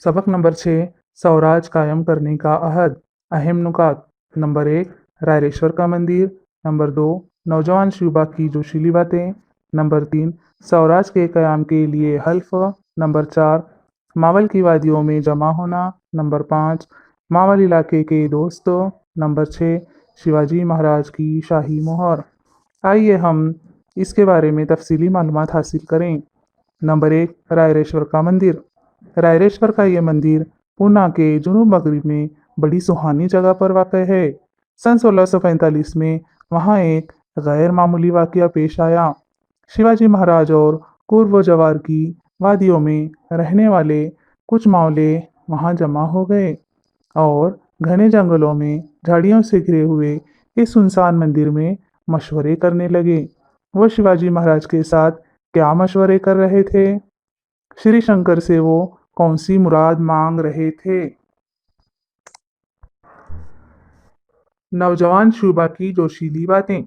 सबक नंबर 6 स्वराज कायम करने का अहद। अहम नुकात। नंबर 1 रायरेश्वर का मंदिर। नंबर 2 नौजवान शिवबा की जोशीली बातें। नंबर 3 स्वराज के कयाम के लिए हल्फ। नंबर 4 मावल की वादियों में जमा होना। नंबर 5 मावल इलाके के दोस्त। नंबर 6 शिवाजी महाराज की शाही मोहर। आइए हम इसके बारे में तफसीली मालूमात हासिल करें। नंबर 1 रायरेश्वर का मंदिर। रायरेश्वर का ये मंदिर पूना के जुनूब मगरब में बड़ी सुहानी जगह पर वाक़ है। सन 1645 में वहाँ एक गैर मामूली वाक़या पेश आया। शिवाजी महाराज और पूर्व जवार की वादियों में रहने वाले कुछ मावले वहाँ जमा हो गए और घने जंगलों में झाड़ियों से घिरे हुए इस सुनसान मंदिर में मशवरे करने लगे। वो शिवाजी महाराज के साथ क्या मशवरे कर रहे थे? श्री शंकर से वो कौन सी मुराद मांग रहे थे? नौजवान शिवबा की जोशीली बातें।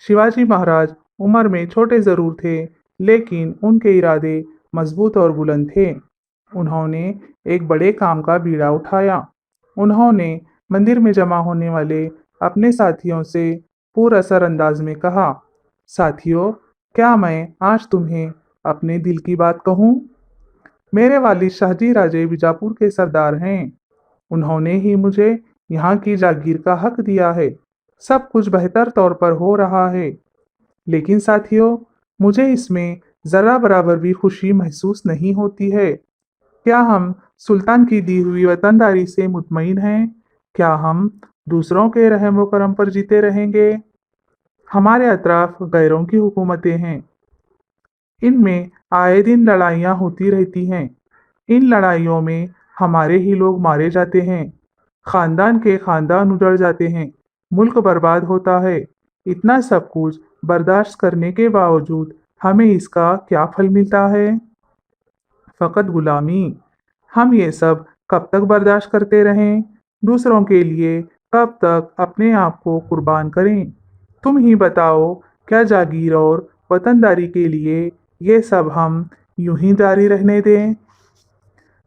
शिवाजी महाराज उम्र में छोटे जरूर थे, लेकिन उनके इरादे मजबूत और बुलंद थे। उन्होंने एक बड़े काम का बीड़ा उठाया। उन्होंने मंदिर में जमा होने वाले अपने साथियों से पुरअसर अंदाज में कहा, साथियों, क्या मैं आज तुम्हें अपने दिल की बात कहूँ? मेरे वालिद शाहजी राजे बीजापुर के सरदार हैं। उन्होंने ही मुझे यहाँ की जागीर का हक दिया है। सब कुछ बेहतर तौर पर हो रहा है, लेकिन साथियों, मुझे इसमें जरा बराबर भी खुशी महसूस नहीं होती है। क्या हम सुल्तान की दी हुई वतनदारी से मुतमईन हैं? क्या हम दूसरों के रहम व करम पर जीते रहेंगे? हमारे अतराफ गैरों की हुकूमतें हैं। इनमें आए दिन लड़ाइयाँ होती रहती हैं। इन लड़ाइयों में हमारे ही लोग मारे जाते हैं। खानदान के खानदान उजड़ जाते हैं। मुल्क बर्बाद होता है। इतना सब कुछ बर्दाश्त करने के बावजूद हमें इसका क्या फल मिलता है? फ़कत गुलामी। हम ये सब कब तक बर्दाश्त करते रहें? दूसरों के लिए कब तक अपने आप को कुर्बान करें? तुम ही बताओ, क्या जागीर और वतनदारी के लिए ये सब हम यूं ही जारी रहने दें?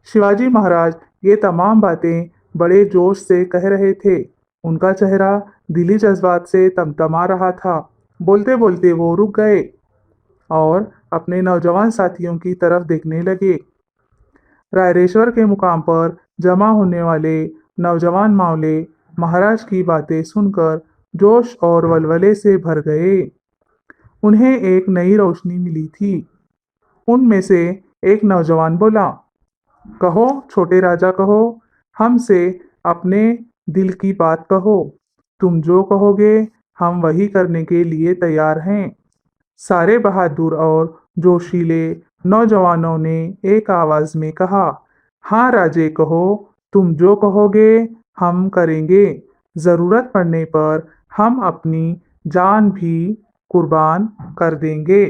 शिवाजी महाराज ये तमाम बातें बड़े जोश से कह रहे थे। उनका चेहरा दिली जज्बात से तमतमा रहा था। बोलते बोलते वो रुक गए और अपने नौजवान साथियों की तरफ देखने लगे। रायरेश्वर के मुकाम पर जमा होने वाले नौजवान मावले महाराज की बातें सुनकर जोश और वलवले से भर गए। उन्हें एक नई रोशनी मिली थी। उनमें से एक नौजवान बोला, कहो छोटे राजा, कहो, हमसे अपने दिल की बात कहो। तुम जो कहोगे हम वही करने के लिए तैयार हैं। सारे बहादुर और जोशीले नौजवानों ने एक आवाज में कहा, हाँ राजे, कहो, तुम जो कहोगे हम करेंगे। जरूरत पड़ने पर हम अपनी जान भी कुर्बान कर देंगे।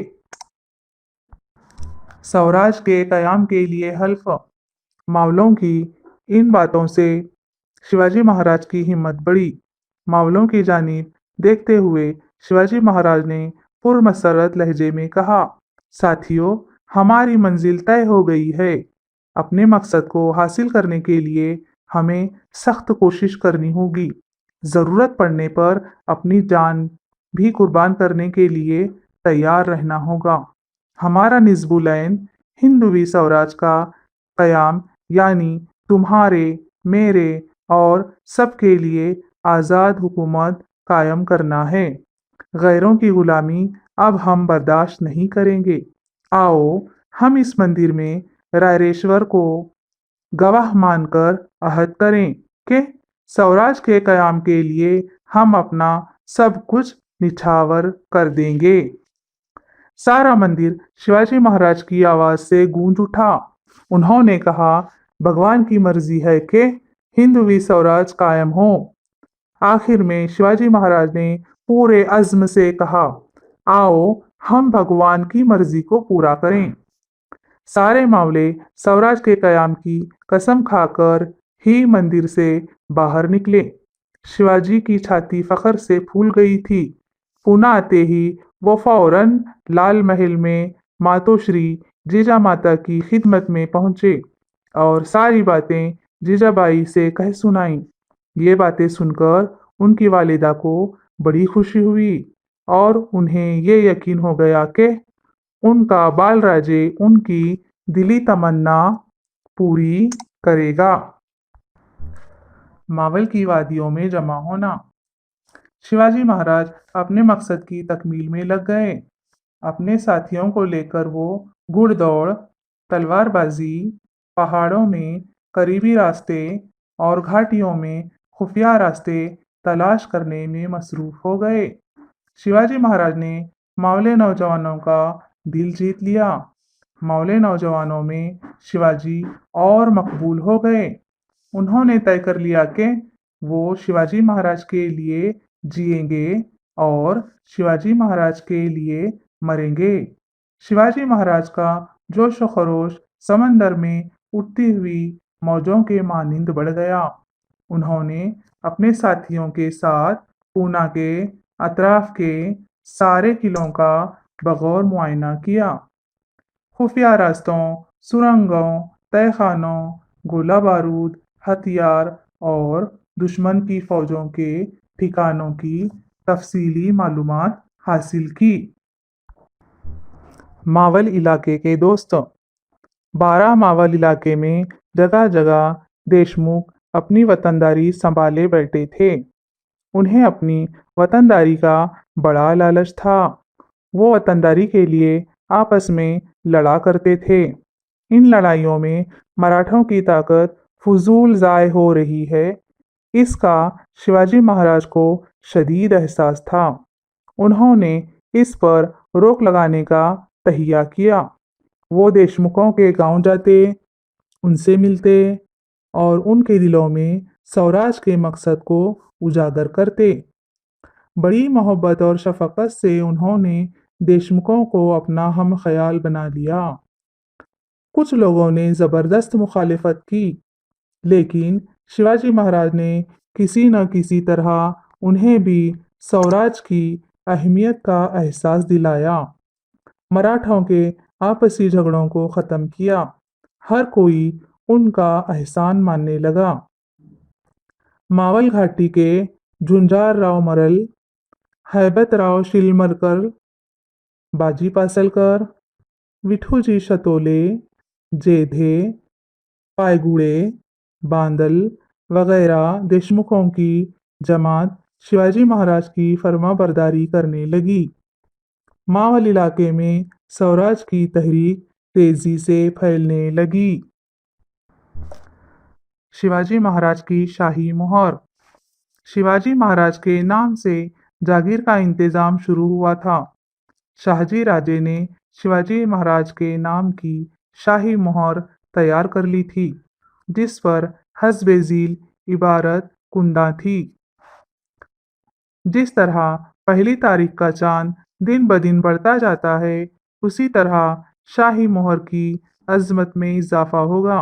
स्वराज के कयाम के लिए हल्फ। मावलों की इन बातों से शिवाजी महाराज की हिम्मत बढ़ी। मावलों की जानिब देखते हुए शिवाजी महाराज ने पुरमसरत लहजे में कहा, साथियों, हमारी मंजिल तय हो गई है। अपने मकसद को हासिल करने के लिए हमें सख्त कोशिश करनी होगी। ज़रूरत पड़ने पर अपनी जान भी कुर्बान करने के लिए तैयार रहना होगा। हमारा निज़्बुलैन हिंदवी स्वराज का कयाम, यानी तुम्हारे, मेरे और सबके लिए आज़ाद हुकूमत कायम करना है। गैरों की गुलामी अब हम बर्दाश्त नहीं करेंगे। आओ हम इस मंदिर में रायरेश्वर को गवाह मानकर अहद करें कि स्वराज के कयाम के लिए हम अपना सब कुछ निछावर कर देंगे। सारा मंदिर शिवाजी महाराज की आवाज से गूंज उठा। उन्होंने कहा, भगवान की मर्जी है कि हिंदवी स्वराज कायम हो। आखिर में शिवाजी महाराज ने पूरे अज़्म से कहा, आओ हम भगवान की मर्जी को पूरा करें। सारे मावले स्वराज के कयाम की कसम खाकर ही मंदिर से बाहर निकले। शिवाजी की छाती फखर से फूल गई थी। पूना आते ही वो फौरन लाल महल में मातोश्री जीजा माता की खिदमत में पहुंचे। और सारी बातें जीजाबाई से कह सुनाई। ये बातें सुनकर उनकी वालिदा को बड़ी खुशी हुई और उन्हें ये यकीन हो गया कि उनका बाल राजे उनकी दिली तमन्ना पूरी करेगा। मावल की वादियों में जमा होना। शिवाजी महाराज अपने मकसद की तकमील में लग गए। अपने साथियों को लेकर वो घुड़दौड़, तलवारबाजी, पहाड़ों में करीबी रास्ते और घाटियों में खुफिया रास्ते तलाश करने में मसरूफ हो गए। शिवाजी महाराज ने मावले नौजवानों का दिल जीत लिया। मावले नौजवानों में शिवाजी और मकबूल हो गए। उन्होंने तय कर लिया कि वो शिवाजी महाराज के लिए जिएंगे और शिवाजी महाराज के लिए मरेंगे। शिवाजी महाराज का जोश व खरोश समंदर में उठती हुई मौजों के मानिंद बढ़ गया। उन्होंने अपने साथियों के साथ पूना के अतराफ के सारे किलों का बगौर मुआयना किया। खुफिया रास्तों, सुरंगों, तहखानों, गोला बारूद, हथियार और दुश्मन की फौजों के ठिकानों की तफसीली मालूमात हासिल की। मावल इलाके के दोस्त। 12 मावल इलाके में जगह जगह देशमुख अपनी वतनदारी संभाले बैठे थे। उन्हें अपनी वतनदारी का बड़ा लालच था। वो वतनदारी के लिए आपस में लड़ा करते थे। इन लड़ाइयों में मराठों की ताकत फजूल ज़ाय हो रही है, इसका शिवाजी महाराज को शदीद एहसास था। उन्होंने इस पर रोक लगाने का तहिया किया। वो देशमुखों के गांव जाते, उनसे मिलते और उनके दिलों में स्वराज के मकसद को उजागर करते। बड़ी मोहब्बत और शफकत से उन्होंने देशमुखों को अपना हम ख्याल बना लिया। कुछ लोगों ने ज़बरदस्त मुखालिफत की, लेकिन शिवाजी महाराज ने किसी न किसी तरह उन्हें भी स्वराज की अहमियत का एहसास दिलाया। मराठों के आपसी झगड़ों को ख़त्म किया। हर कोई उनका एहसान मानने लगा। मावल घाटी के झुंझार राव मरल, हैबत राव शिलमरकर, बाजी पासलकर, विठूजी शतोले, जेधे, पायगुड़े, बांदल वगैरह देशमुखों की जमात शिवाजी महाराज की फरमाबरदारी करने लगी। मावल इलाके में स्वराज की तहरीक तेजी से फैलने लगी। शिवाजी महाराज की शाही मुहर। शिवाजी महाराज के नाम से जागीर का इंतजाम शुरू हुआ था। शाहजी राजे ने शिवाजी महाराज के नाम की शाही मुहर तैयार कर ली थी, जिस पर हस्बे झील इबारत कुंदा थी। जिस तरह पहली तारीख का चांद दिन ब दिन बढ़ता जाता है, उसी तरह शाही मोहर की अजमत में इजाफा होगा।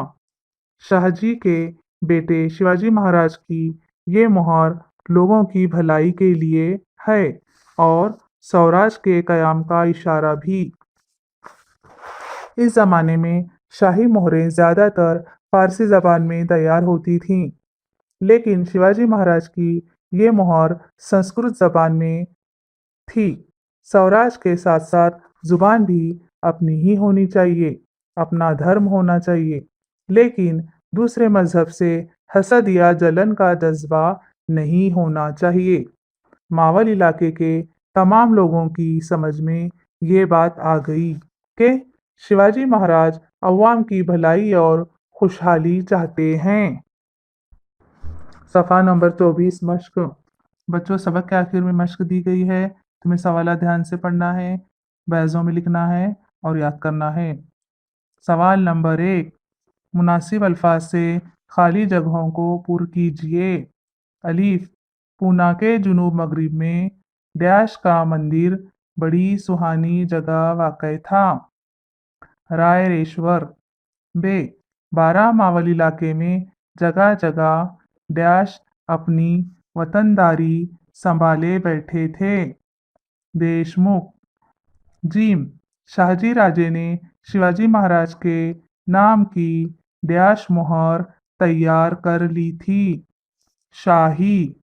शाहजी के बेटे शिवाजी महाराज की ये मोहर लोगों की भलाई के लिए है और स्वराज के कयाम का इशारा भी। इस ज़माने में शाही मोहरें ज़्यादातर फारसी ज़बान में तैयार होती थीं, लेकिन शिवाजी महाराज की ये मोहर संस्कृत ज़बान में थी। स्वराज के साथ साथ जुबान भी अपनी ही होनी चाहिए, अपना धर्म होना चाहिए, लेकिन दूसरे मजहब से हसद या जलन का जज्बा नहीं होना चाहिए। मावल इलाके के तमाम लोगों की समझ में ये बात आ गई कि शिवाजी महाराज अवाम की भलाई और खुशहाली चाहते हैं। सफ़ा नंबर 24 मश्क। बच्चों, सबक के आखिर में मश्क दी गई है। तुम्हें सवाल ध्यान से पढ़ना है, बैज़ों में लिखना है और याद करना है। सवाल नंबर 1, मुनासिब अल्फाज से खाली जगहों को पुर कीजिए। अलीफ, पूना के जुनूब मगरिब में डैश का मंदिर बड़ी सुहानी जगह वाक़ था। रायरेश्वर। बे, 12 मावल इलाके में जगह जगह डैश अपनी वतनदारी संभाले बैठे थे। देशमुख। जीम, शाहजी राजे ने शिवाजी महाराज के नाम की डैश मोहर तैयार कर ली थी। शाही